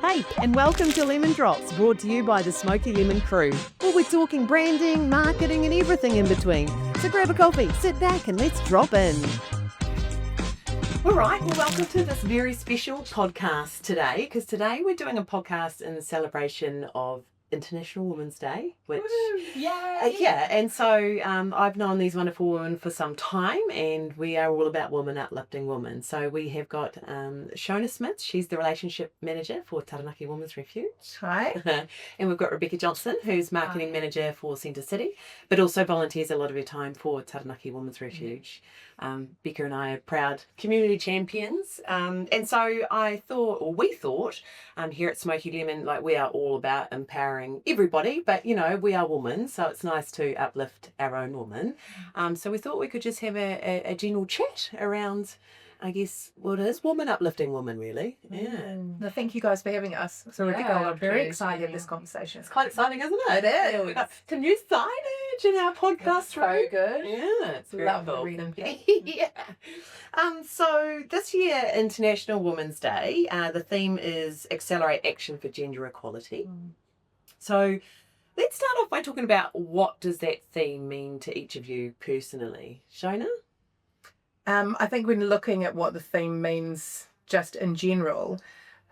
Hey, and welcome to Lemon Drops, brought to you by the Smoky Lemon crew. Well, we're talking branding, marketing, and everything in between. So grab a coffee, sit back, and let's drop in. All right, well, welcome to this very special podcast today, because today we're doing a podcast in celebration of International Women's Day, which and so I've known these wonderful women for some time, and we are all about women uplifting women. So we have got Shona Smith. She's the relationship manager for Taranaki Women's Refuge. Hi. And we've got Rebecca Johnson, who's marketing manager for Centre City, but also volunteers a lot of her time for Taranaki Women's Refuge. Becca and I are proud community champions, and so we thought here at Smoky Lemon, like, we are all about empowering everybody, but we are women, so it's nice to uplift our own women. So we thought we could just have a general chat around, I guess, what is woman uplifting women, really. Yeah. Well, thank you guys for having us. So I'm very excited at this conversation. It's quite exciting, isn't it? It is. We've got some new signage in our podcast So good. Yeah, it's very Love cool. reading. Yeah. So this year, International Women's Day, the theme is Accelerate Action for Gender Equality. So let's start off by talking about, what does that theme mean to each of you personally? Shona? I think when looking at what the theme means just in general,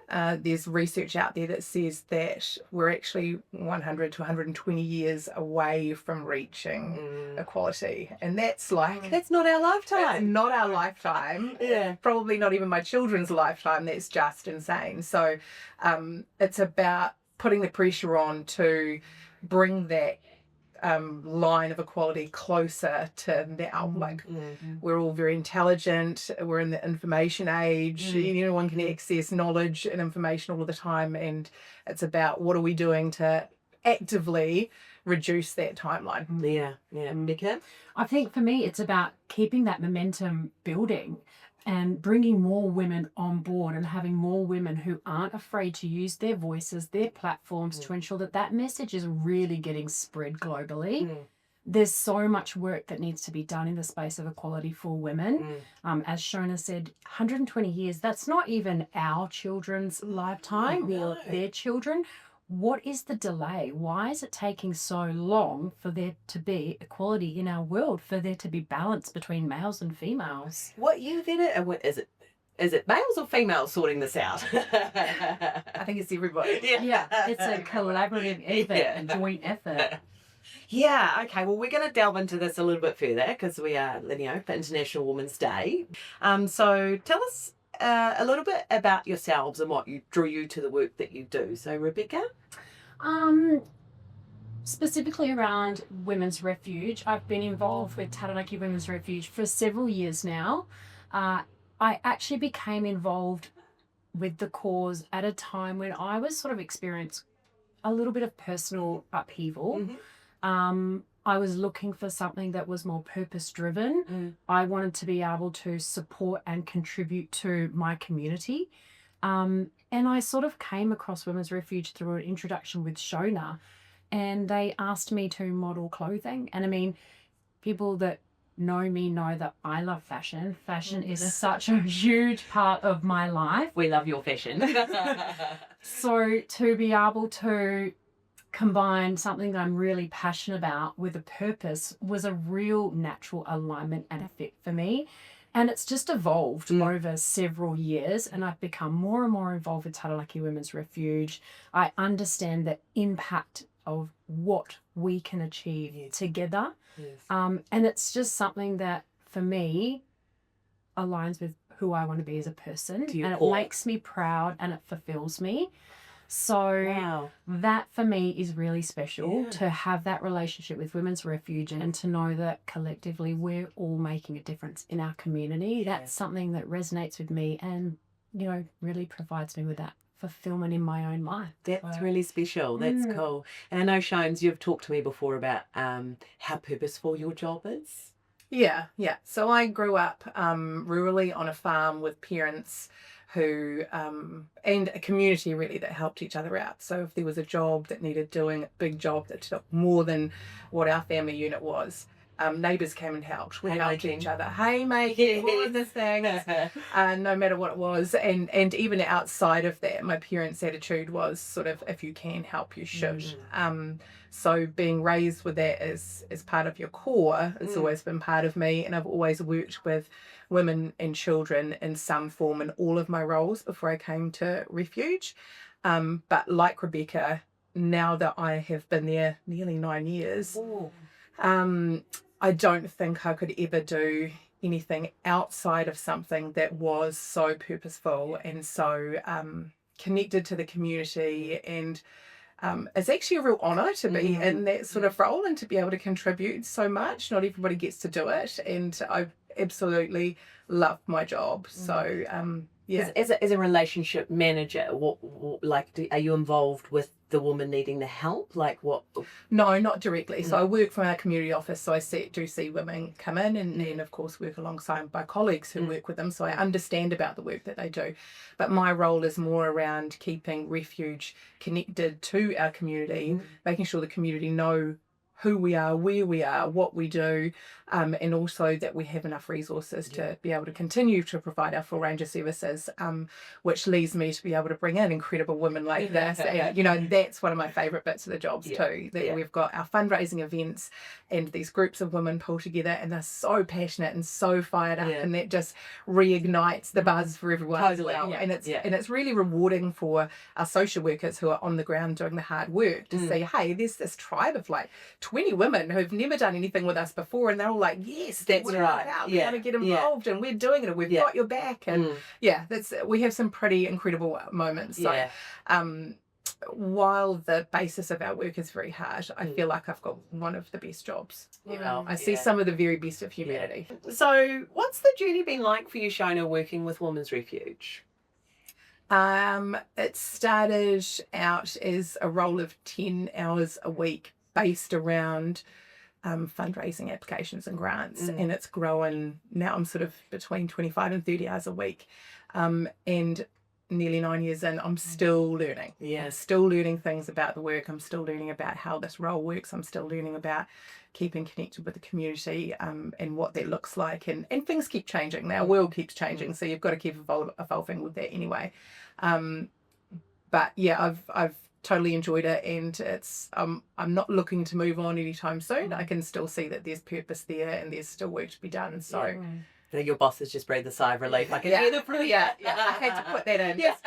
there's research out there that says that we're actually 100 to 120 years away from reaching equality. And that's like... That's not our That's lifetime. not our lifetime. Yeah. Probably not even my children's lifetime. That's just insane. So it's about putting the pressure on to bring that line of equality closer to now. Like, we're all very intelligent, we're in the information age, anyone can access knowledge and information all the time, and it's about what are we doing to actively reduce that timeline. Yeah. Becca? I think for me, it's about keeping that momentum building and bringing more women on board and having more women who aren't afraid to use their voices, their platforms, to ensure that that message is really getting spread globally. There's so much work that needs to be done in the space of equality for women. As Shona said, 120 years, that's not even our children's lifetime or their children. What is the delay? Why is it taking so long for there to be equality in our world, for there to be balance between males and females? What year then? Is it males or females sorting this out? I think it's everybody. Yeah, it's a collaborative effort, a joint effort. Yeah, okay. Well, we're going to delve into this a little bit further, because we are, for International Women's Day. So tell us a little bit about yourselves and what drew you to the work that you do. So, Rebecca? Specifically around Women's Refuge, I've been involved with Taranaki Women's Refuge for several years now. I actually became involved with the cause at a time when I was sort of experienced a little bit of personal upheaval. I was looking for something that was more purpose-driven. I wanted to be able to support and contribute to my community. And I sort of came across Women's Refuge through an introduction with Shona, and they asked me to model clothing. And I mean, people that know me know that I love fashion. Fashion is such a huge part of my life. We love your fashion. So to be able to combine something that I'm really passionate about with a purpose was a real natural alignment and a fit for me. And it's just evolved over several years, and I've become more and more involved with Taranaki Women's Refuge. I understand the impact of what we can achieve together. And it's just something that, for me, aligns with who I want to be as a person. And it makes me proud and it fulfills me. So that for me is really special, to have that relationship with Women's Refuge and to know that collectively we're all making a difference in our community. That's something that resonates with me and, really provides me with that fulfillment in my own life. That's really special. That's cool. And I know, Shones, you've talked to me before about how purposeful your job is. Yeah. So I grew up rurally on a farm with parents who, and a community really that helped each other out. So if there was a job that needed doing, a big job that took more than what our family unit was, neighbours came and helped. We helped Haymaking. each other. Haymaking, all of the things, no matter what it was. And even outside of that, my parents' attitude was sort of, if you can help, you should. So being raised with that as part of your core, it's always been part of me. And I've always worked with women and children in some form in all of my roles before I came to Refuge. But like Rebecca, now that I have been there nearly 9 years, I don't think I could ever do anything outside of something that was so purposeful and so connected to the community. And it's actually a real honour to be in that sort of role and to be able to contribute so much. Not everybody gets to do it, and I absolutely love my job. So yeah. As a relationship manager, what are you involved with the woman needing the help? Like what? No, not directly. So I work from our community office, so I do see women come in and then of course work alongside my colleagues who work with them, so I understand about the work that they do. But my role is more around keeping Refuge connected to our community, making sure the community know who we are, where we are, what we do, and also that we have enough resources to be able to continue to provide our full range of services, which leads me to be able to bring in incredible women like this. And, you know, that's one of my favourite bits of the jobs too, that we've got our fundraising events and these groups of women pull together and they're so passionate and so fired up, and that just reignites the buzz for everyone as well. And it's really rewarding for our social workers who are on the ground doing the hard work to see, hey, there's this tribe of like 20 women who've never done anything with us before, and they're all like, yes, that's right. We're going to get involved and we're doing it and we've got your back. And we have some pretty incredible moments. So while the basis of our work is very hard, I feel like I've got one of the best jobs. I see some of the very best of humanity. So what's the journey been like for you, Shona, working with Women's Refuge? It started out as a role of 10 hours a week based around fundraising applications and grants, and it's grown. Now I'm sort of between 25 and 30 hours a week, and nearly 9 years in, I'm still learning. I'm still learning things about the work. I'm still learning about how this role works. I'm still learning about keeping connected with the community, and what that looks like, and things keep changing. Our world keeps changing, so you've got to keep evolving with that anyway. But yeah, I've totally enjoyed it, and it's I'm not looking to move on anytime soon. I can still see that there's purpose there and there's still work to be done. So Your boss has just breathed a sigh of relief. I can hear the I had to put that in. Yes,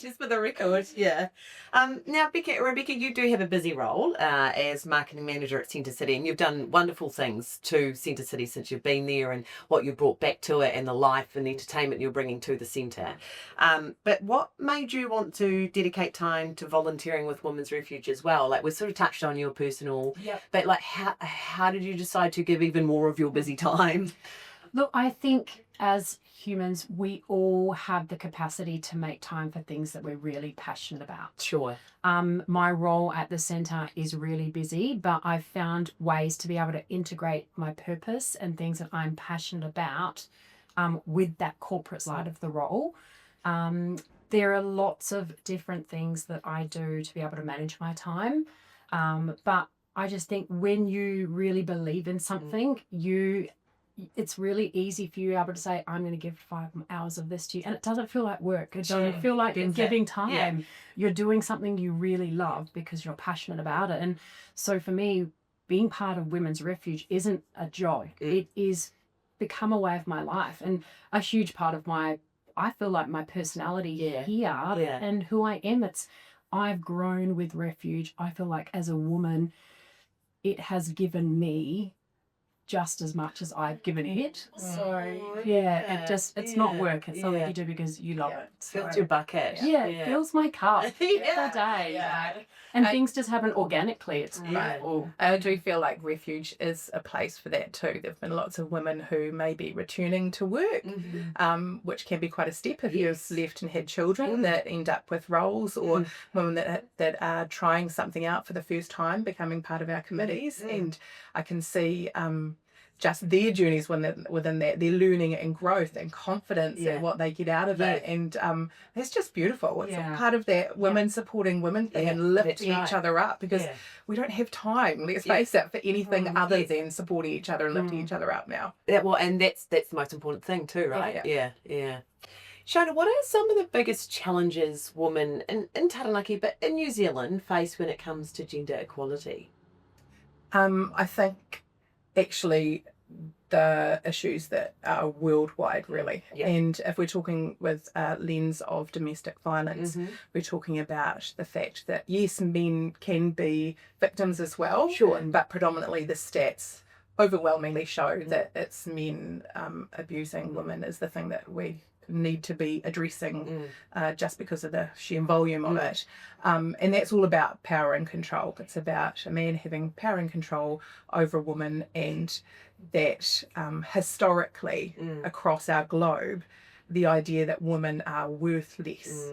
just for the record. Now, Rebecca, you do have a busy role as marketing manager at Centre City, and you've done wonderful things to Centre City since you've been there, and what you've brought back to it, and the life and the entertainment you're bringing to the centre. But what made you want to dedicate time to volunteering with Women's Refuge as well? Like, we sort of touched on your personal, but like, how did you decide to give even more of your busy time? Look, I think as humans, we all have the capacity to make time for things that we're really passionate about. Sure. My role at the centre is really busy, but I've found ways to be able to integrate my purpose and things that I'm passionate about with that corporate side of the role. There are lots of different things that I do to be able to manage my time. But I just think when you really believe in something, it's really easy for you to be able to say, I'm going to give 5 hours of this to you. And it doesn't feel like work. It doesn't feel like giving time. Yeah. You're doing something you really love because you're passionate about it. And so for me, being part of Women's Refuge isn't a joy. It is become a way of my life and a huge part of I feel like my personality here and who I am. I've grown with Refuge. I feel like as a woman, it has given me just as much as I've given it. So it's not work. It's something you do because you love it. So, fills your bucket. It fills my cup every day. And things just happen organically. It's great. I do feel like Refuge is a place for that too. There've been lots of women who may be returning to work, which can be quite a step if you've left and had children that end up with roles, or women that are trying something out for the first time, becoming part of our committees. And I can see just their journeys within that, their learning and growth and confidence and what they get out of it. And it's just beautiful. It's part of that women supporting women thing and lifting each other up, because we don't have time, let's face it, for anything other than supporting each other and lifting each other up now. And that's the most important thing too, right? Yeah. Shona, what are some of the biggest challenges women in Taranaki, but in New Zealand, face when it comes to gender equality? I think actually the issues that are worldwide, really. And if we're talking with a lens of domestic violence, we're talking about the fact that, yes, men can be victims as well, but predominantly the stats overwhelmingly show that it's men abusing women is the thing that we need to be addressing, just because of the sheer volume of it. And that's all about power and control. It's about a man having power and control over a woman, and that historically across our globe, the idea that women are worth less,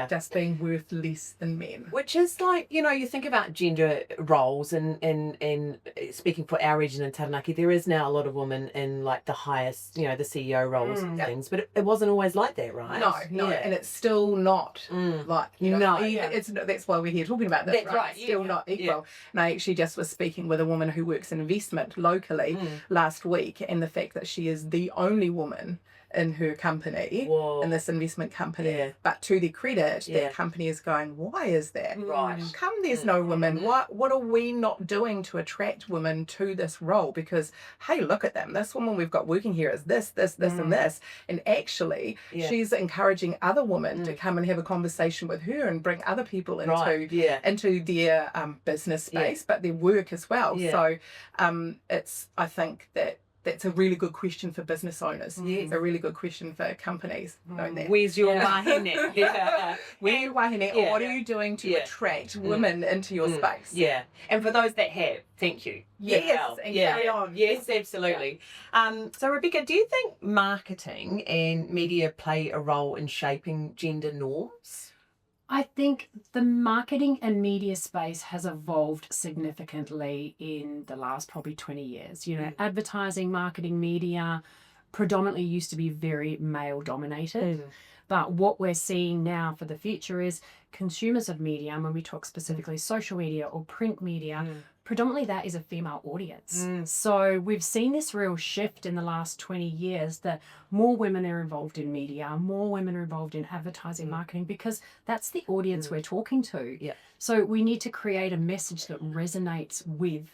just being worth less than men. Which is like, you think about gender roles, and speaking for our region in Taranaki, there is now a lot of women in like the highest, the CEO roles and things, but it wasn't always like that, right? No, and it's still not like, that's why we're here talking about this, that's right? It's still not equal. And I actually just was speaking with a woman who works in investment locally last week, and the fact that she is the only woman in her company, in this investment company, but to their credit, that company is going, why is that? Right. How come there's no women? What are we not doing to attract women to this role? Because, hey, look at them. This woman we've got working here is this, and this. And actually, she's encouraging other women to come and have a conversation with her and bring other people into their business space, but their work as well. So I think that's a really good question for business owners. It's a really good question for companies. Where's your wahine? Where's your wahine? What are you doing to attract women into your space? Yeah. And for those that have, thank you. Yes, and carry on. Yes, absolutely. So Rebecca, do you think marketing and media play a role in shaping gender norms? I think the marketing and media space has evolved significantly in the last probably 20 years. Advertising, marketing, media predominantly used to be very male dominated. But what we're seeing now for the future is consumers of media, and when we talk specifically social media or print media, predominantly that is a female audience. So we've seen this real shift in the last 20 years that more women are involved in media, more women are involved in advertising, marketing, because that's the audience we're talking to. So we need to create a message that resonates with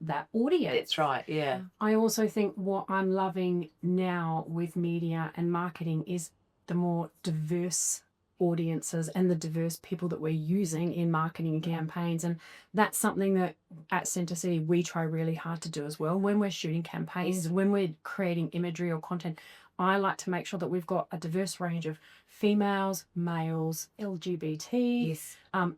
that audience. That's right, yeah. I also think what I'm loving now with media and marketing is the more diverse audiences and the diverse people that we're using in marketing campaigns, and that's something that at Centre City we try really hard to do as well. When we're shooting campaigns, when we're creating imagery or content, I like to make sure that we've got a diverse range of females, males, LGBT,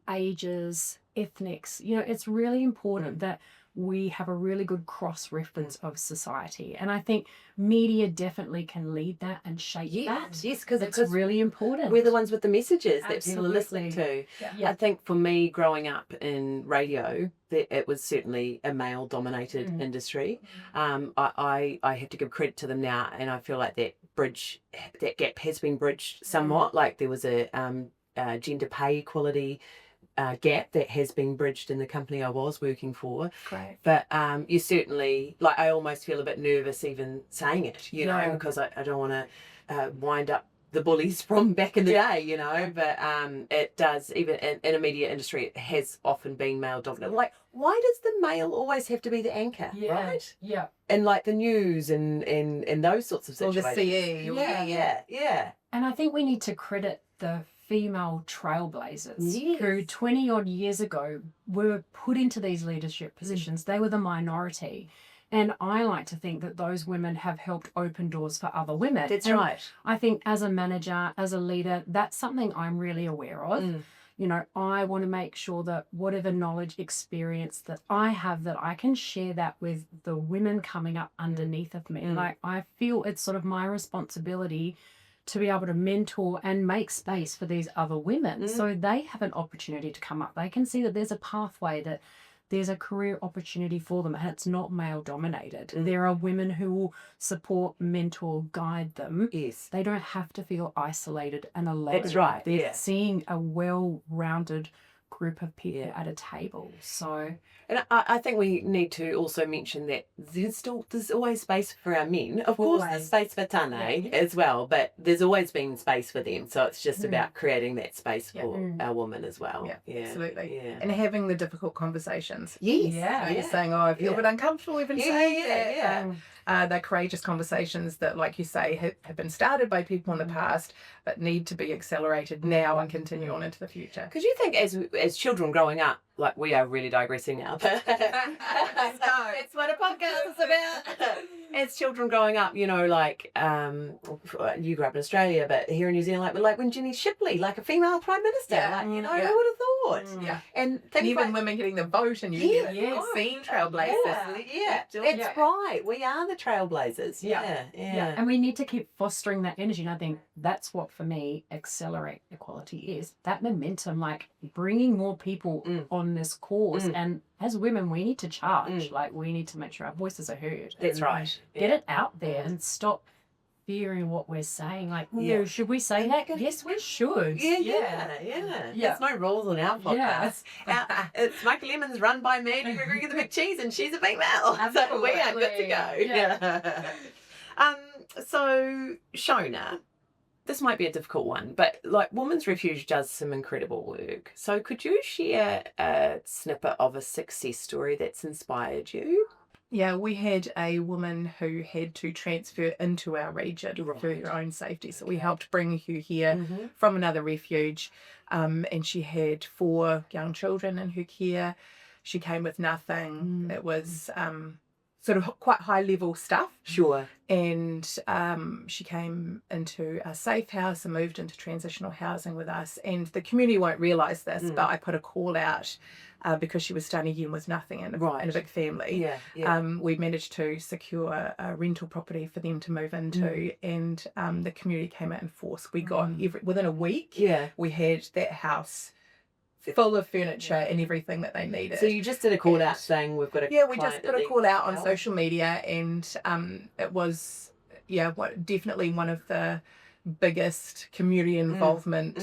ages, ethnics. It's really important that we have a really good cross-reference of society. And I think media definitely can lead that and shape that. Yes, because it's really important. We're the ones with the messages that people are listening to. I think for me, growing up in radio, it was certainly a male-dominated industry. I have to give credit to them now, and I feel like that gap has been bridged somewhat. Like there was a gender pay equality gap that has been bridged in the company I was working for. Great. But you certainly, like, I almost feel a bit nervous even saying it, because I don't want to wind up the bullies from back in the day, but it does, even in a media industry, it has often been male dominant. Like, why does the male always have to be the anchor, right? Yeah. And like the news and those sorts of situations. Or the CE. Yeah. And I think we need to credit the female trailblazers who 20 odd years ago were put into these leadership positions. They were the minority. And I like to think that those women have helped open doors for other women. That's right. I think as a manager, as a leader, that's something I'm really aware of. I want to make sure that whatever knowledge, experience that I have, that I can share that with the women coming up underneath of me. Like, I feel it's sort of my responsibility to be able to mentor and make space for these other women so they have an opportunity to come up. They can see that there's a pathway that there's a career opportunity for them, and it's not male dominated. There are women who will support, mentor, guide them. Yes. They don't have to feel isolated and alone. That's right, They're yeah. seeing a well-rounded group of people at a table. So And I think we need to also mention that there's always space for our men. Of course, there's space for Tane as well, but there's always been space for them. So it's just about creating that space for our women as well. Yeah, absolutely. Yeah. And having the difficult conversations. Yes. Yeah. You're saying, oh, I feel a bit uncomfortable even saying that. Yeah. They're courageous conversations that, like you say, have been started by people in the past, but need to be accelerated now and continue on into the future. Because you think as children growing up, like we are really digressing now, but that's what a podcast is about. As children growing up, you know, like you grew up in Australia, but here in New Zealand, like when Jenny Shipley, like a female prime minister, like, you know, who would have thought? Yeah. And even women getting the vote and you get yes. seen trailblazers. Yeah, that's right. We are the trailblazers. Yeah. and we need to keep fostering that energy. And I think that's what, for me, accelerate equality is. That momentum, like bringing more people on this cause. And as women, we need to charge. Like, we need to make sure our voices are heard. That's right. Get it out there and stop fearing what we're saying. Like, should we say that? Yes, we should. Yeah. There's no rules on our podcast. It's Smoky Lemon's run by me, Gregory the Big Cheese, and she's a female. So we are good to go. Yeah. So, Shona, this might be a difficult one, but like Women's Refuge does some incredible work. So could you share a snippet of a success story that's inspired you? Yeah, we had a woman who had to transfer into our region for her own safety. So we helped bring her here from another refuge, and she had 4 young children in her care. She came with nothing. It was sort of quite high level stuff. Sure. And she came into a safe house and moved into transitional housing with us. And the community won't realise this, but I put a call out because she was starting again with nothing in a big family. We managed to secure a rental property for them to move into, and the community came out in force. We got within a week, we had that house full of furniture and everything that they needed. So you just did a call out saying we've got a we just put a call out on social media, and it was definitely one of the biggest community involvement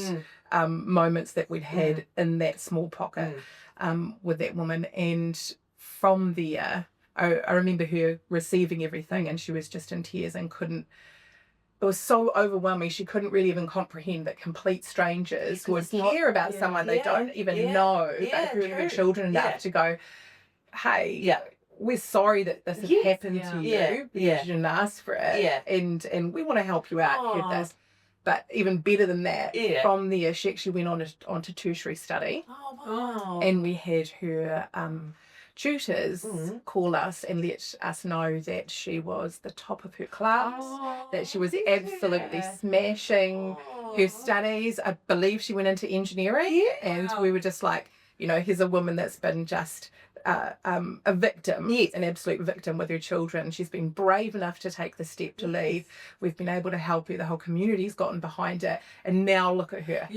moments that we'd had in that small pocket with that woman. And from there, I remember her receiving everything, and she was just in tears and it was so overwhelming. She couldn't really even comprehend that complete strangers would care about someone they don't even know, but who are children enough to go, hey, we're sorry that this has happened to you because you didn't ask for it, and we want to help you out with this. But even better than that, from there she actually went on to tertiary study. And we had her tutors call us and let us know that she was the top of her class, that she was absolutely smashing her studies. I believe she went into engineering, and we were just like, you know, here's a woman that's been just a victim, an absolute victim with her children. She's been brave enough to take the step to leave. We've been able to help her. The whole community's gotten behind it, and now look at her.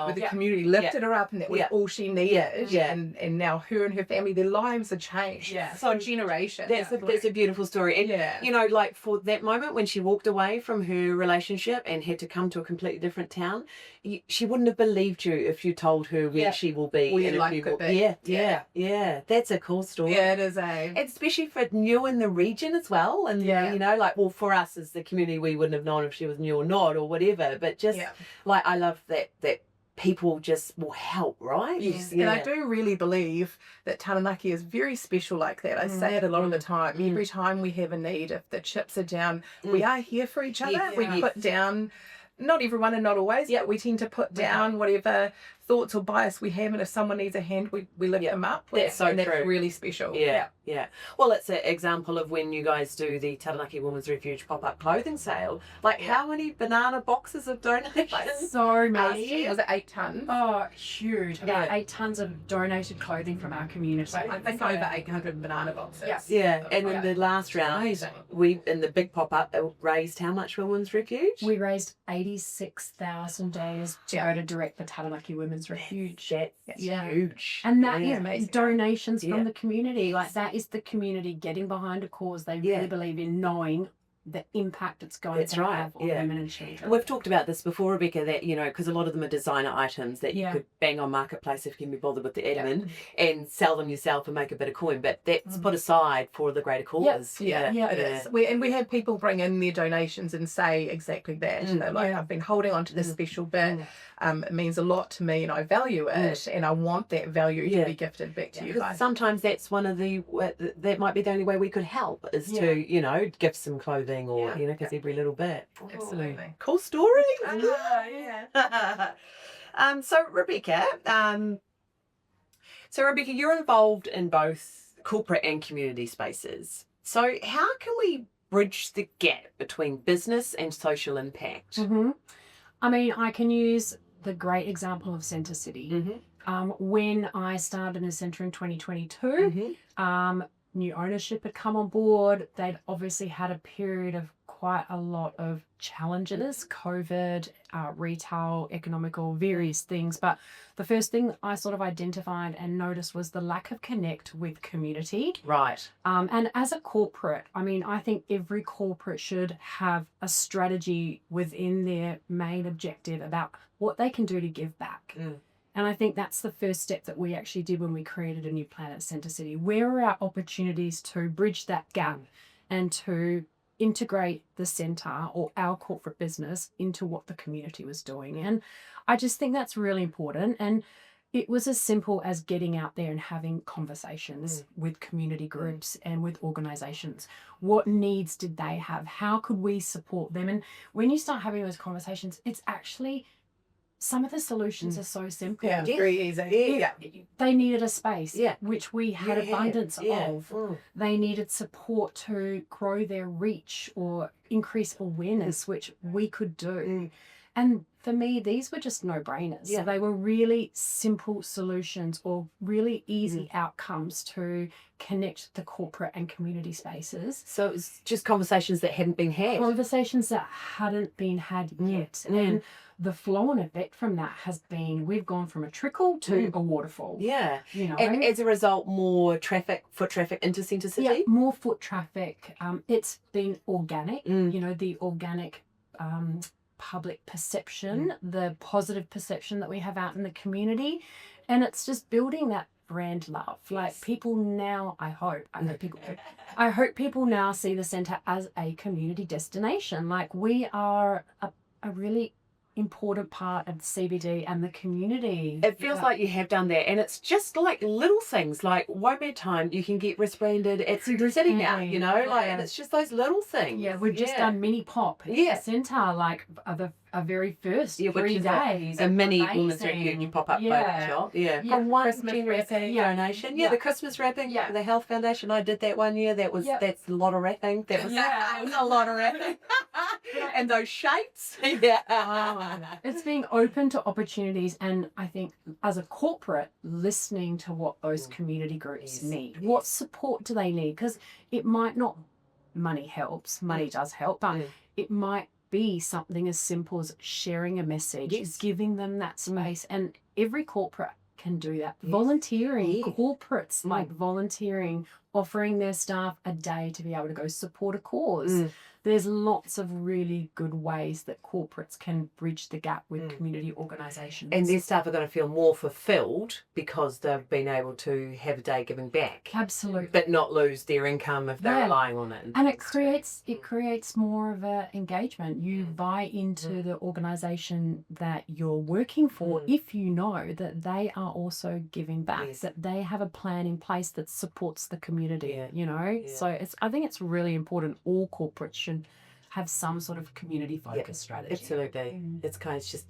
With the community lifted her up, and that was all she needed. And now her and her family, their lives are changed. So generation. That's a beautiful story. And you know, like for that moment when she walked away from her relationship and had to come to a completely different town, she wouldn't have believed you if you told her where she will be. Where life could be. That's a cool story. Yeah, it is and especially for new in the region as well. And you know, like, well, for us as the community, we wouldn't have known if she was new or not or whatever. But just like, I love that people just will help, right? Yes, and I do really believe that Taranaki is very special like that. I say it a lot of the time. Every time we have a need, if the chips are down, we are here for each other. We put down, not everyone and not always, but we tend to put down whatever thoughts or bias we have, and if someone needs a hand, we lift them up. That's so true. That's really special. Well, it's an example of when you guys do the Taranaki Women's Refuge pop-up clothing sale. Like, how many banana boxes of donations? So many. Was it 8 tons? Oh, huge. About 8 tons of donated clothing from our community. I think over 800 banana boxes. And in the last round, we, in the big pop-up, raised how much for Women's Refuge? We raised $86,000 to go to direct the Taranaki Women's is Refuge. That's Yeah. huge. And that Yeah. is amazing. donations Yeah. from the community. Like that is the community getting behind a cause they Yeah. really believe in, knowing the impact it's going That's to right, have on yeah. women and children. We've talked about this before, Rebecca, that, you know, because a lot of them are designer items that you Yeah. could bang on Marketplace if you can be bothered with the Yeah. admin and sell them yourself and make a bit of coin. But that's put aside for the greater cause. Yeah, Yeah. it is. We have people bring in their donations and say exactly that. They're like, Yeah. I've been holding on to this special bit. It means a lot to me and I value it and I want that value Yeah. to be gifted back to you Because guys. sometimes that's one of the, that might be the only way we could help is Yeah. to, you know, gift some clothing or, Yeah. you know, because every little bit. Absolutely. Cool story. Yeah. So Rebecca, you're involved in both corporate and community spaces. So how can we bridge the gap between business and social impact? Mm-hmm. I mean, I can use the great example of Centre City. Mm-hmm. When I started in Centre in 2022, Mm-hmm. new ownership had come on board. They'd obviously had a period of quite a lot of challenges, COVID, retail, economical, various things. But the first thing I sort of identified and noticed was the lack of connect with community. Right. And as a corporate, I mean, I think every corporate should have a strategy within their main objective about what they can do to give back. And I think that's the first step that we actually did when we created a new plan at Centre City. Where are our opportunities to bridge that gap and to integrate the centre or our corporate business into what the community was doing? And I just think that's really important. And it was as simple as getting out there and having conversations with community groups and with organisations. What needs did they have? How could we support them? And when you start having those conversations, it's actually, some of the solutions are so simple. Yeah, very easy. Yeah. They needed a space, Yeah. which we had abundance of. They needed support to grow their reach or increase awareness, which we could do. And for me, these were just no-brainers. Yeah. So they were really simple solutions or really easy outcomes to connect the corporate and community spaces. So it's just conversations that hadn't been had. Conversations that hadn't been had yet. And the flow and effect from that has been, we've gone from a trickle to a waterfall. Yeah. You know, And as a result, more foot traffic into Centre City? yeah, more foot traffic. It's been organic, you know, the organic public perception, the positive perception that we have out in the community. And it's just building that brand love. Like people now, I hope people now see the centre as a community destination. Like we are a really important part of the CBD and the community. It feels like you have done that, and it's just like little things like WOMAD time you can get wristbranded at Centre City now, you know, like, and it's just those little things. Yeah, we've just done mini pop at the centre, like a very first 3 which is days. a mini Amazing. women's refuge pop-up Yeah. shop. Yeah. From one Christmas generous wrapping. donation. Yeah, the Christmas wrapping. Yeah. The Health Foundation. I did that one year. That's a lot of wrapping. That was Yeah. it was a lot of wrapping. And those shapes. Yeah. It's being open to opportunities, and I think as a corporate, listening to what those community groups need. What support do they need? Because it might not, money helps, money does help, but it might be something as simple as sharing a message, giving them that space, and every corporate can do that. Volunteering, corporates like volunteering, offering their staff a day to be able to go support a cause. There's lots of really good ways that corporates can bridge the gap with community organisations. And their staff are going to feel more fulfilled because they've been able to have a day giving back. Absolutely. But not lose their income if they're Yeah. relying on it. And it creates more of a engagement. You buy into the organisation that you're working for if you know that they are also giving back, that they have a plan in place that supports the community, you know? So I think it's really important. All corporates should have some sort of community focused strategy. Absolutely. It's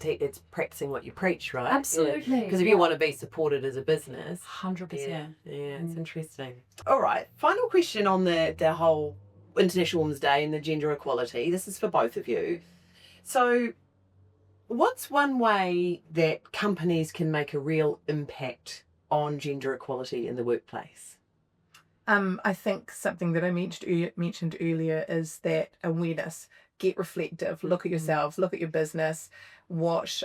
it's practicing what you preach, right? Absolutely. Because if you want to be supported as a business. 100%. It's interesting. All right. Final question on the whole International Women's Day and the gender equality. This is for both of you. So what's one way that companies can make a real impact on gender equality in the workplace? I think something that I mentioned earlier is that awareness. get reflective, look at yourselves, look at your business, what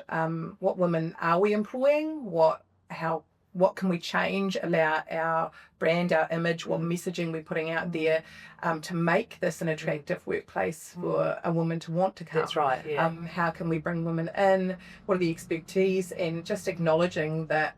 women are we employing, what can we change about our brand, our image, what messaging we're putting out there, to make this an attractive workplace for a woman to want to come. That's right, yeah. How can we bring women in? What are the expertise? And just acknowledging that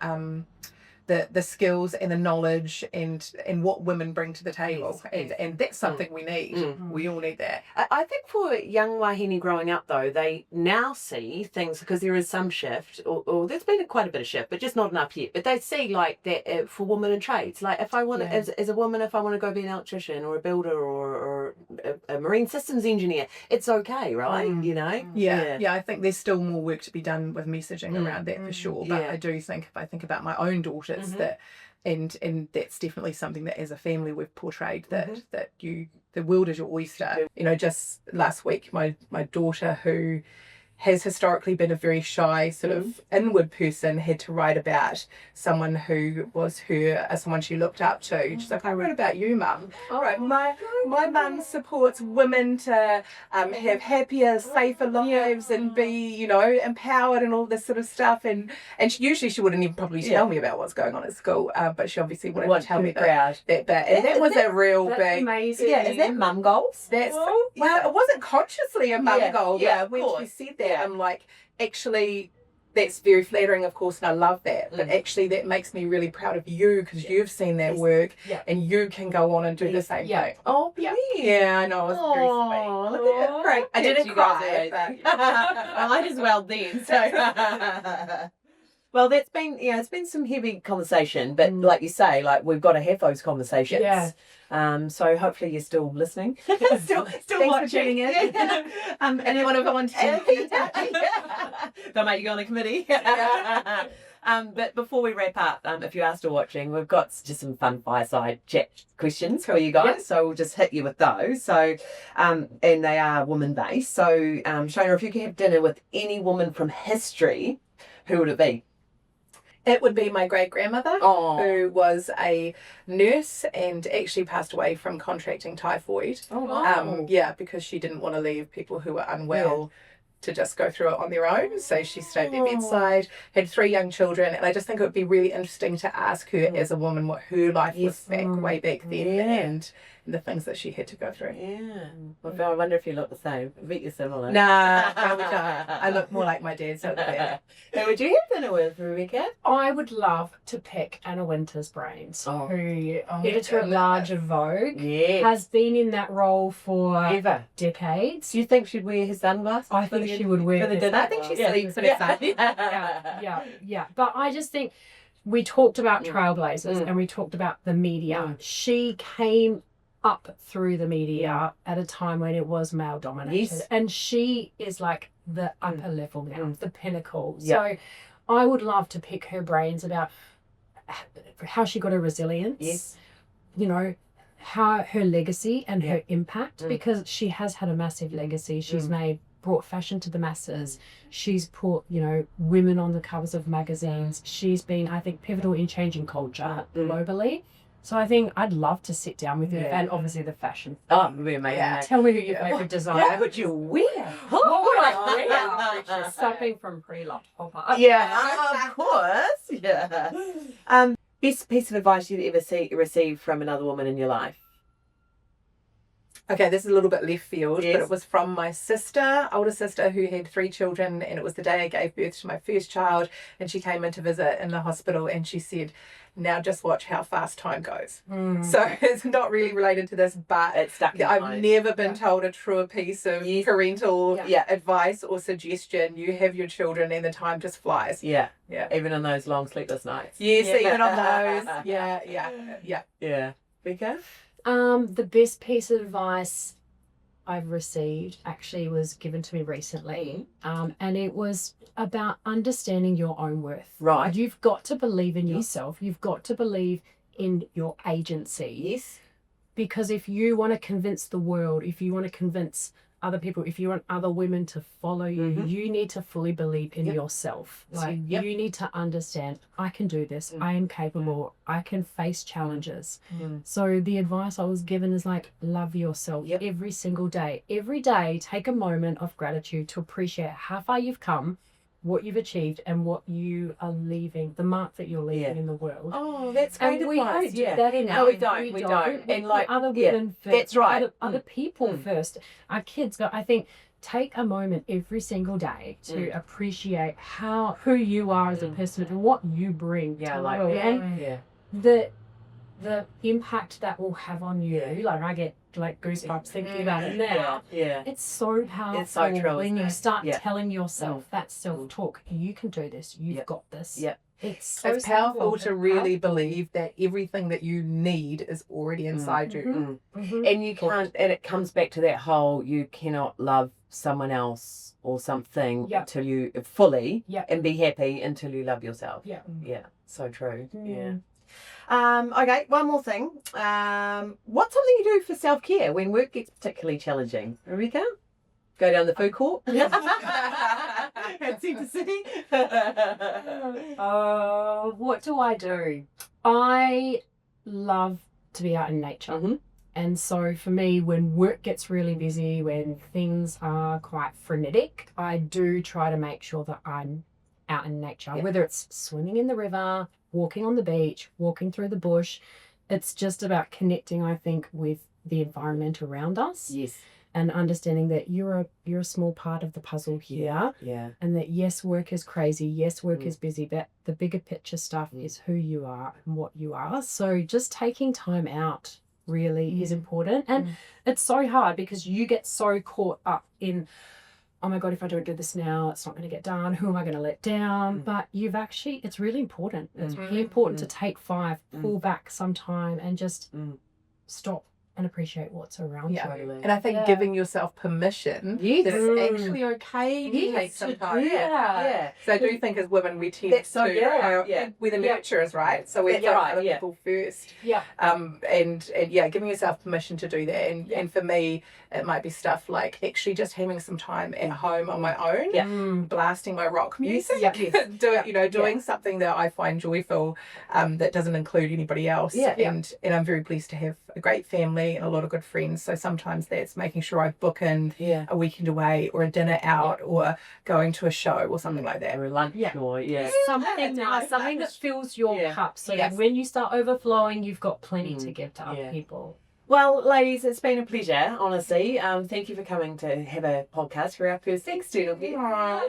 the skills and the knowledge and what women bring to the table. And that's something we need. We all need that. I think for young wahine growing up, though, they now see things, because there is some shift, or there's been quite a bit of shift, but just not enough yet. But they see like that for women in trades. Like if I want to, as a woman, if I want to go be an electrician or a builder or a marine systems engineer, it's okay, right? You know? Yeah, I think there's still more work to be done with messaging around that for sure. But I do think, if I think about my own daughters, that and that's definitely something that as a family we've portrayed, that the world is your oyster. You know, just last week my daughter, who has historically been a very shy sort of inward person, had to write about someone who was someone she looked up to. She's like, I wrote about you, Mum. All right, my mum supports women to have happier, safer lives and be, you know, empowered and all this sort of stuff. And she wouldn't even probably tell me about what's going on at school, but she obviously wanted to tell me that bit. And that was a real big. Amazing. Yeah, Is that mum goals? Well, it wasn't consciously a mum goal, but when she said that, I'm like, actually, that's very flattering, of course, and I love that. But actually, that makes me really proud of you, because you've seen that work, and you can go on and do the same thing. Oh, yeah, I know. It was very sweet. Look at that. Great. I didn't cry, Well, I did as well then. So. Well, it's been some heavy conversation, but like you say, like we've got to have those conversations. Yeah. So hopefully you're still listening, still Thanks watching. for tuning in. Anyone ever want to don't make you go on a committee. But before we wrap up, if you are still watching, we've got just some fun fireside chat questions for you guys. So we'll just hit you with those. So, and they are woman based. So, Shona, if you could have dinner with any woman from history, who would it be? It would be my great-grandmother, who was a nurse and actually passed away from contracting typhoid. Oh, wow. Because she didn't want to leave people who were unwell to just go through it on their own. So she stayed at their bedside, had 3 young children, and I just think it would be really interesting to ask her as a woman what her life was way back then and the things that she had to go through. Yeah. Well, I wonder if you look the same. I bet you're similar. Nah, we don't. I look more like my dad, so Who would you have dinner with, Rebecca? I would love to pick Anna Wintour's brains, who editor-at-large of Vogue, has been in that role for decades. Do you think she'd wear his sunglasses? I think she would wear for the dinner. I think she sleeps in her sun. Yeah. But I just think we talked about trailblazers and we talked about the media. She came up through the media at a time when it was male dominated, and she is like the upper level now, the pinnacle. So I would love to pick her brains about how she got her resilience, you know, how her legacy and her impact, because she has had a massive legacy. She's brought fashion to the masses. She's brought, you know, women on the covers of magazines. She's been, I think, pivotal in changing culture globally. So I think I'd love to sit down with her, and obviously the fashion. Oh, it would be amazing. Tell me who your favourite designer. What would you wear? What would I wear? Something from Pre-Loved Hopper. Of course. Yeah. Best piece of advice you've ever received from another woman in your life? Okay, this is a little bit left field, but it was from my older sister, who had 3 children, and it was the day I gave birth to my first child, and she came in to visit in the hospital, and she said, now just watch how fast time goes. So it's not really related to this, but it's stuck in I've never been told a truer piece of parental advice or suggestion. You have your children and the time just flies. Yeah. Even on those long sleepless nights. Yes, even on those. Yeah. Becca? The best piece of advice I've received actually was given to me recently, and it was about understanding your own worth. Right. You've got to believe in yourself. You've got to believe in your agency. Yes. Because if you want to convince the world, if you want to convince other people, if you want other women to follow you, you need to fully believe in yourself. Like you need to understand, I can do this, I am capable, I can face challenges. So the advice I was given is like, love yourself every single day. Every day, take a moment of gratitude to appreciate how far you've come, what you've achieved, and what you are leaving, the mark that you're leaving in the world. Oh, that's great And we advice. don't do that enough. No, we don't. We And put like, other women first, that's right. other people first. Our kids go, I think, take a moment every single day to appreciate who you are as a person and what you bring to the world. And the impact that will have on you, like I get like goosebumps thinking about it now. It's so powerful. It's so true, when isn't you it? start telling yourself that self-talk, you can do this, you've got this. It's so It's powerful simple, to really believe that everything that you need is already inside you. And you can't, and it comes back to that whole, you cannot love someone else or something until you fully and be happy until you love yourself. Yeah, so true. Okay, one more thing. What's something you do for self-care when work gets particularly challenging? Rebecca? Go down the food court? At Centre City? What do I do? I love to be out in nature. And so for me, when work gets really busy, when things are quite frenetic, I do try to make sure that I'm out in nature, whether it's swimming in the river, walking on the beach, walking through the bush. It's just about connecting, I think, with the environment around us. Yes. And understanding that you're a small part of the puzzle here. And that yes, work is crazy, yes, work is busy, but the bigger picture stuff is who you are and what you are. So just taking time out really is important. And it's so hard because you get so caught up in, oh my God, if I don't do this now, it's not going to get done. Who am I going to let down? But it's really important. It's really important to take 5, pull back some time and just stop and appreciate what's around you. And I think giving yourself permission that it's actually okay to take some time. So I do think as women we tend we're the nurturers, right? So we put other people first. And giving yourself permission to do that. And for me, it might be stuff like actually just having some time at home on my own, blasting my rock music, doing something that I find joyful, that doesn't include anybody else. And I'm very blessed to have a great family and a lot of good friends. So sometimes that's making sure I book in a weekend away or a dinner out or going to a show or something like that. Or a lunch or something nice, something that fills your cup so that when you start overflowing, you've got plenty to give to other people. Well, ladies, it's been a pleasure, honestly. Thank you for coming to have a podcast for our first external guest.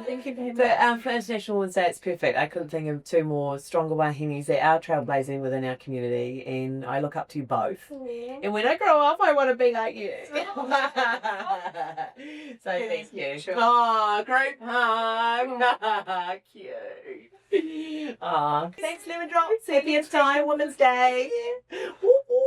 Thank you for having But for International Women's Day, it's perfect. I couldn't think of 2 more stronger wahinis that are trailblazing within our community, and I look up to you both. And when I grow up, I want to be like you. So thank you. Sure. Oh, great hug. Cute. Oh, thanks, Lemon Drops. Happiest time, Women's Day. Whoop, whoop.